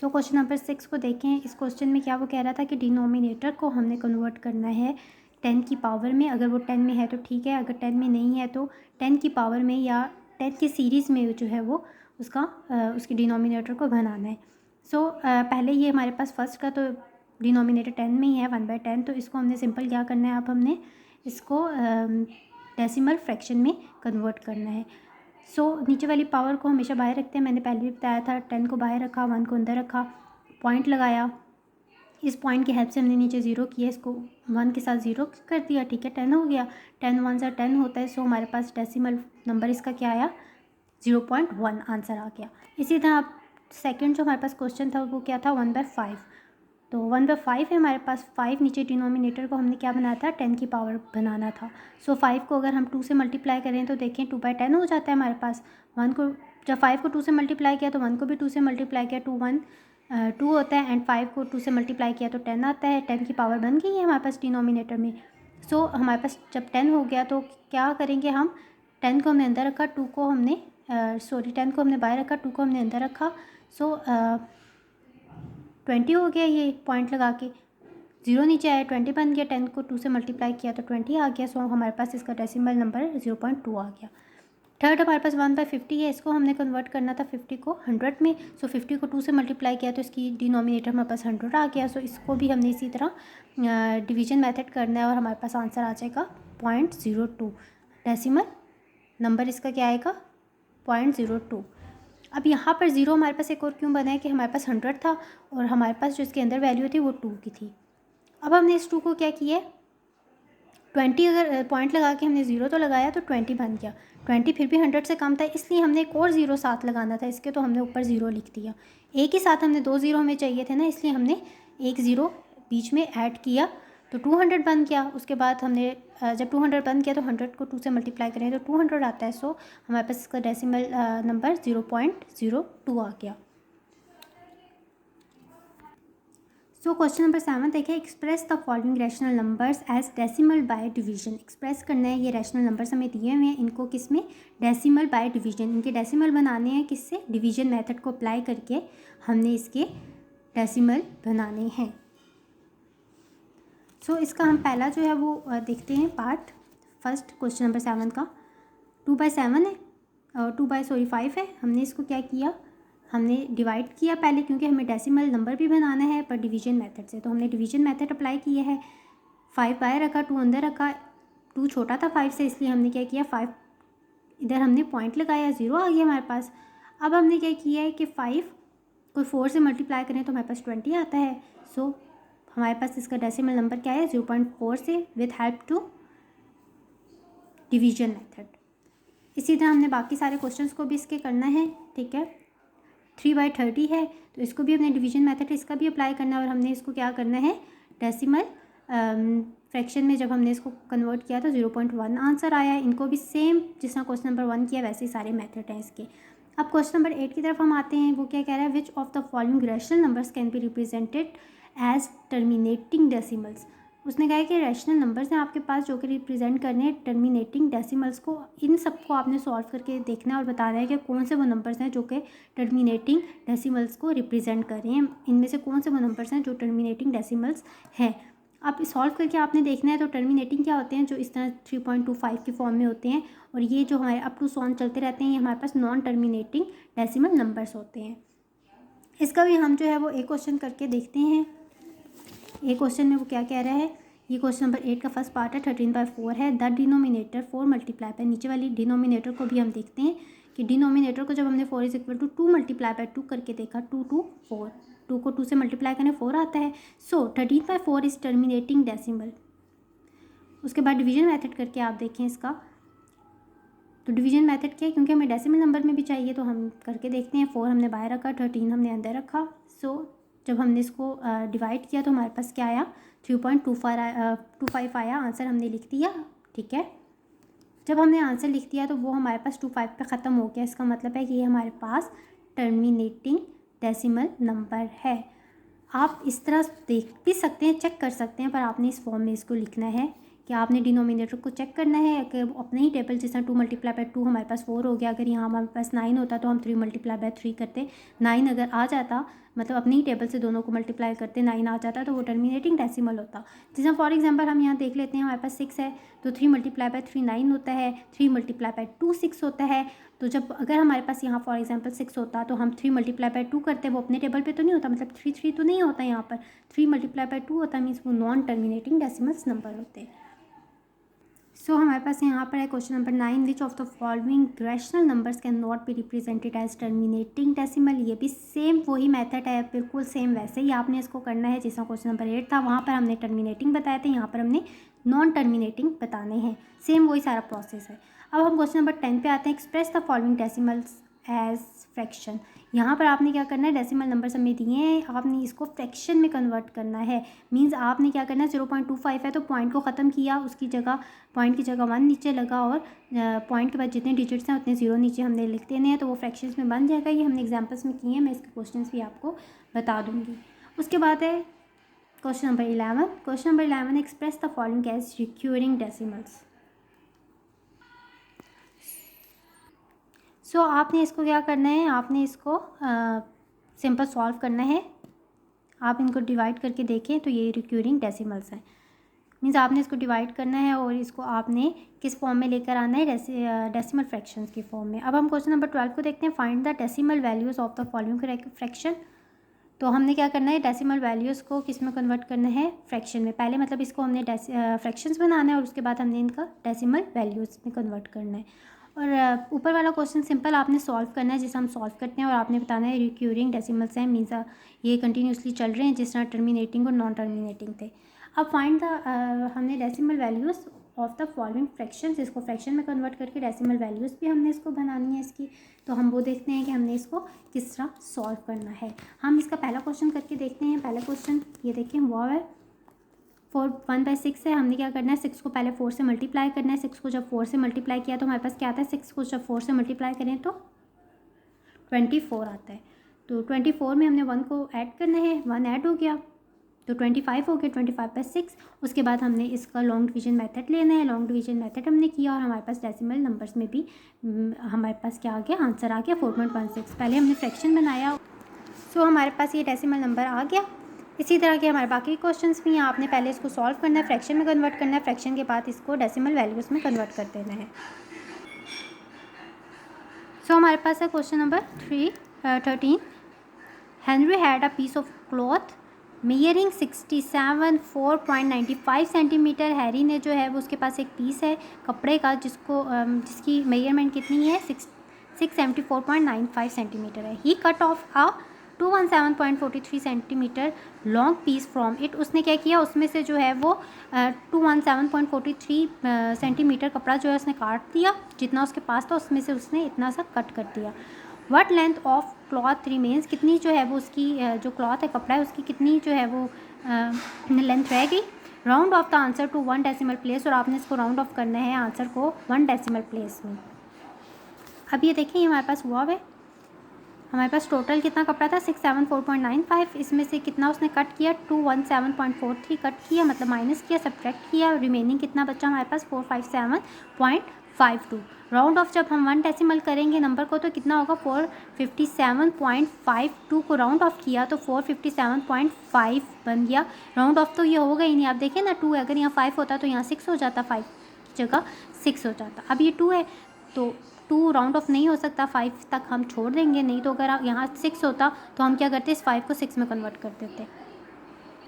So question number 6 को देखें। इस क्वेश्चन में क्या वो कह रहा था कि डिनोमिनेटर को हमने कन्वर्ट करना है 10 की पावर में। अगर वो 10 में है तो ठीक है, अगर 10 में नहीं है तो 10 की पावर में या 10 की सीरीज़ में जो है वो उसकी डिनोमिनेटर को बनाना है। सो पहले ये हमारे पास फर्स्ट का तो डिनोमिनेटर 10 में ही है 1/10, तो इसको हमने सिंपल क्या करना है, अब हमने इसको डेसिमल फ्रैक्शन में कन्वर्ट करना है। सो नीचे वाली पावर को हमेशा बाहर रखते हैं, मैंने पहले भी बताया था। 10 को बाहर रखा, 1 को अंदर रखा, पॉइंट लगाया। इस पॉइंट की हेल्प से हमने नीचे ज़ीरो किया, इसको 1 के साथ ज़ीरो कर दिया, ठीक है, 10 हो गया। 10 1 से 10 होता है। सो हमारे पास डेसिमल नंबर इसका क्या आया, 0.1 आंसर आ गया। इसी तरह सेकंड जो हमारे पास क्वेश्चन था वो क्या था, 1/5। तो 1/5 है हमारे पास। 5 नीचे डिनोमिनेटर को हमने क्या बनाया था, 10 की पावर बनाना था। सो 5 को अगर हम 2 से मल्टीप्लाई करें तो देखें 2/10 हो जाता है हमारे पास। 1 को जब 5 को 2 से मल्टीप्लाई किया तो 1 को भी 2 से मल्टीप्लाई किया, 2 होता है, एंड 5 को 2 से मल्टीप्लाई किया तो 10 आता है। 10 की पावर बन गई है हमारे पास डिनोमिनेटर में। सो हमारे पास जब 10 हो गया तो क्या करेंगे हम, 10 को हमने अंदर रखा, 10 को हमने बाहर रखा, 2 को हमने अंदर रखा। सो 20 हो गया, ये पॉइंट लगा के 0 नीचे आया, 20 बन गया। 10 को 2 से मल्टीप्लाई किया तो 20 आ गया। सो हमारे पास इसका डेसिमल नंबर 0.2 आ गया। थर्ड हमारे पास 1/50 है, इसको हमने कन्वर्ट करना था 50 को 100 में। सो 50 को 2 से मल्टीप्लाई किया तो इसकी डिनोमिनेटर हमारे पास 100 आ गया। सो इसको भी हमने इसी तरह डिवीजन मेथड करना है और हमारे पास आंसर आ जाएगा 0.02। डेसिमल नंबर इसका क्या आएगा, 0.02। अब यहाँ पर 0 हमारे पास एक और क्यों बना है कि हमारे पास 100 था और हमारे पास जो इसके अंदर वैल्यू थी वो 2 की थी। अब हमने इस 2 को क्या किया है, 20 अगर पॉइंट लगा के हमने 0 तो लगाया तो 20 बन गया। 20 फिर भी 100 से कम था, इसलिए हमने एक और 0 साथ लगाना था इसके, तो हमने ऊपर 0 लिख दिया। एक ही साथ हमने 2 0 हमें चाहिए थे ना, इसलिए हमने एक 0 बीच में ऐड किया तो 200 बन गया। उसके बाद हमने जब 200 बन गया तो 100 को 2 से मल्टीप्लाई करें तो 200 आता है। सो हमारे पास इसका डेसिमल नंबर 0.02 आ गया। सो क्वेश्चन नंबर 7 देखिए, express the following rational numbers as decimal by division. Express करना है, ये रैशनल नंबर्स हमें दिए हुए हैं, इनको किस में, डेसिमल बाय डिवीजन। इनके डेसिमल बनाने हैं किससे, डिवीजन मेथड को अप्लाई करके हमने इसके डेसिमल बनाने हैं। सो इसका हम पहला जो है वो देखते हैं पार्ट। फर्स्ट क्वेश्चन नंबर 7 का 2/7 है और 5 है। हमने इसको क्या किया, हमने डिवाइड किया पहले, क्योंकि हमें डेसिमल नंबर भी बनाना है पर डिवीजन मेथड से, तो हमने डिवीजन मेथड अप्लाई किया है। 5 बाहर रखा, 2 अंदर रखा। 2 छोटा था 5 से, इसलिए हमने क्या किया, 5 इधर हमने पॉइंट लगाया, 0 आ गया हमारे पास। अब हमने क्या किया है कि 5 को 4 से मल्टीप्लाई करें तो हमारे पास 20 आता है। सो हमारे पास इसका डेसिमल नंबर क्या है, 0.4 से with help to division method. इसी तरह हमने बाकी सारे क्वेश्चंस को भी इसके करना है, ठीक है। 3/30 है तो इसको भी हमने डिवीजन मेथड इसका भी अप्लाई करना है और हमने इसको क्या करना है, डेसिमल फ्रैक्शन में जब हमने इसको कन्वर्ट किया तो 0.1 आंसर आया है। इनको भी सेम जिस तरह क्वेश्चन नंबर 1 किया वैसे ही सारे मेथड हैं इसके। अब क्वेश्चन नंबर 8 की तरफ हम आते हैं। वो क्या कह रहा है, which of the following rational numbers can be represented as terminating decimals. उसने कहा है कि रैशनल नंबर्स हैं आपके पास जो कि रिप्रेजेंट करने हैं टर्मिनेटिंग डेसिमल्स को। इन सबको आपने सॉल्व करके देखना है और बताना है कि कौन से वो नंबर्स हैं जो कि टर्मिनेटिंग डेसिमल्स को रिप्रेजेंट कर रहे हैं। इनमें से कौन से वो नंबर्स हैं जो टर्मिनेटिंग डेसिमल्स हैं। अब सॉल्व करके आपने देखना है। तो टर्मिनेटिंग क्या होते हैं, जो इस तरह 3.25 की फॉर्म में होते हैं, और ये जो हमारे अप टू सॉन चलते रहते हैं, ये हमारे पास नॉन टर्मिनेटिंग डेसिमल नंबर्स होते हैं। इसका भी हम जो है वो एक क्वेश्चन करके देखते हैं। एक क्वेश्चन में वो क्या कह रहा है, ये क्वेश्चन नंबर 8 का फर्स्ट पार्ट है, 13/4 है। द डिनोमिनेटर 4 मल्टीप्लाई बाय, नीचे वाली डिनोमिनेटर को भी हम देखते हैं कि डिनोमिनेटर को जब हमने 4 = 2 मल्टीप्लाई बाय 2 करके देखा, 2 2 4, 2 को 2 से मल्टीप्लाई करें 4 आता है। सो 13/4 इज टर्मिनेटिंग डेसिमल। उसके बाद डिवीजन मेथड करके आप देखें इसका, तो डिवीजन मेथड क्या है, क्योंकि हमें डेसिमल नंबर में भी चाहिए तो हम करके देखते हैं। 4 हमने बाहर रखा, 13 हमने अंदर रखा। सो जब हमने इसको डिवाइड किया तो हमारे पास क्या आया, 3.25 आया। आंसर हमने लिख दिया, ठीक है। जब हमने आंसर लिख दिया तो वो हमारे पास 25 पे ख़त्म हो गया। इसका मतलब है कि ये हमारे पास टर्मिनेटिंग डेसिमल नंबर है। आप इस तरह देख भी सकते हैं, चेक कर सकते हैं, पर आपने इस फॉर्म में इसको लिखना है कि आपने डिनोमिनेटर को चेक करना है कि अपने ही टेबल जिस तरह 2 × 2 हमारे पास 4 हो गया। अगर यहाँ हमारे पास 9 होता तो हम 3 × 3 करते, 9 अगर आ जाता मतलब अपनी ही टेबल से दोनों को मल्टीप्लाई करते 9 आ जाता तो वो टर्मिनेटिंग डेसिमल होता। जैसे फॉर एग्जांपल हम यहाँ देख लेते हैं, हमारे पास 6 है तो 3 मल्टीप्लाई बाय 3 9 होता है, 3 मल्टीप्लाई बाय 2 6 होता है। तो जब अगर हमारे पास यहाँ फॉर एग्जांपल 6 होता तो हम 3 मल्टीप्लाई बाय 2 करते, वो अपने टेबल पे तो नहीं होता, मतलब 3 3 तो नहीं होता यहाँ पर, 3 मल्टीप्लाई बाय 2 होता, मीन्स वो नॉन टर्मिनेटिंग डेसिमल्स नंबर होते हैं। सो हमारे पास यहाँ पर है question number 9, which of the following rational numbers can not be represented as terminating decimal. ये भी सेम वही मेथड है, बिल्कुल सेम वैसे ही आपने इसको करना है जैसा क्वेश्चन नंबर 8 था, वहाँ पर हमने टर्मिनेटिंग बताया था, यहाँ पर हमने नॉन टर्मिनेटिंग बताने हैं, सेम वही सारा प्रोसेस है। अब हम क्वेश्चन नंबर 10 पे आते हैं, express the following decimals as fraction. यहाँ पर आपने क्या करना है, डेसिमल नंबर हमें दिए हैं, आपने इसको फ्रैक्शन में कन्वर्ट करना है। मींस आपने क्या करना है, 0.25 है तो पॉइंट को ख़त्म किया, उसकी जगह पॉइंट की जगह 1 नीचे लगा और पॉइंट के बाद जितने डिजिट्स हैं उतने 0 नीचे हमने लिख देने हैं, तो वो फ्रैक्शंस में बन जाएगा। ये हमने एग्जाम्पल्स में किए हैं, मैं इसके क्वेश्चन भी आपको बता दूँगी। उसके बाद है question number 11। Question number 11, express the following as recurring decimals. So आपने इसको क्या करना है, आपने इसको सिंपल सॉल्व करना है। आप इनको डिवाइड करके देखें तो ये रिक्यूरिंग डेसिमल्स हैं, मीन्स आपने इसको डिवाइड करना है और इसको आपने किस फॉर्म में लेकर आना है, डेसिमल फ्रैक्शंस की फॉर्म में। अब हम क्वेश्चन नंबर 12 को देखते हैं, find the decimal values of the following fraction. तो हमने क्या करना है, डेसिमल वैल्यूज़ को किस में कन्वर्ट करना है, फ्रैक्शन में। पहले मतलब इसको हमने फ्रैक्शंस बनाना है और उसके बाद हमने इनका डेसिमल वैल्यूज़ में कन्वर्ट करना है। और ऊपर वाला क्वेश्चन सिंपल आपने सॉल्व करना है, जिसे हम सॉल्व करते हैं, और आपने बताना है रिक्यूरिंग डेसिमल्स हैं, मीन्स ये कंटिन्यूसली चल रहे हैं, जिस तरह टर्मिनेटिंग और नॉन टर्मिनेटिंग थे। अब फाइंड द हमने decimal values of the following fractions, इसको फ्रैक्शन में कन्वर्ट करके डेसिमल वैल्यूज़ भी हमने इसको बनानी है इसकी। तो हम वो देखते हैं कि हमने इसको किस तरह सॉल्व करना है। हम इसका पहला क्वेश्चन करके देखते हैं। पहला क्वेश्चन ये देखिए, वो है 1/6 है, हमने क्या करना है, 6 को पहले 4 से मल्टीप्लाई करना है। 6 को जब 4 से मल्टीप्लाई किया तो हमारे पास क्या आता है, 6 को जब 4 से मल्टीप्लाई करें तो 24 आता है। तो 24 में हमने 1 को ऐड करना है, 1 ऐड हो गया तो 25 हो गया, 25/6। उसके बाद हमने इसका लॉन्ग डिवीजन मेथड लेना है, लॉन्ग डिवीजन मेथड हमने किया और हमारे पास डेसिमल नंबर्स में भी हमारे पास क्या आ गया, आंसर आ गया 4.16। पहले हमने फ्रैक्शन बनाया, सो हमारे पास ये डेसिमल नंबर आ गया। इसी तरह के हमारे बाकी क्वेश्चंस भी हैं, आपने पहले इसको सॉल्व करना है, फ्रैक्शन में कन्वर्ट करना है, फ्रैक्शन के बाद इसको डेसिमल वैल्यूज़ में कन्वर्ट कर देना है। सो हमारे पास है question number 13। Henry had a piece of cloth measuring 4.95 centimetre. Harry ने जो है वो, उसके पास एक पीस है कपड़े का जिसकी मेजरमेंट कितनी है, 674.95 सेंटीमीटर है। He cut off a 217.43 centimetre long piece from it. उसने क्या किया, उसमें से जो है वो 217.43 सेंटीमीटर कपड़ा जो है उसने काट दिया, जितना उसके पास था उसमें से उसने इतना सा कट कर दिया। What length of cloth remains, कितनी जो है वो उसकी जो क्लॉथ है, कपड़ा है, उसकी कितनी जो है वो लेंथ रह गई। Round off the answer to 1 decimal place, और आपने इसको राउंड ऑफ करना है आंसर को 1 डेसिमल प्लेस में। अब ये देखिए, हमारे पास हुआ है, हमारे पास टोटल कितना कपड़ा था 674.95, इसमें से कितना उसने कट किया 217.43 कट किया, मतलब माइनस किया, सब्ट्रैक्ट किया, रिमेनिंग कितना बचा हमारे पास 457.52। राउंड ऑफ जब हम 1 डेसिमल करेंगे नंबर को तो कितना होगा 457.52 को राउंड ऑफ किया तो 457.5 बन गया। राउंड ऑफ तो ये होगा ही नहीं, आप देखें ना 2 है, अगर यहाँ 5 होता तो यहाँ 6 हो जाता, 5 की जगह 6 हो जाता। अब ये 2 है तो 2 राउंड ऑफ नहीं हो सकता, 5 तक हम छोड़ देंगे, नहीं तो अगर यहाँ 6 होता तो हम क्या करते, इस 5 को 6 में कन्वर्ट कर देते।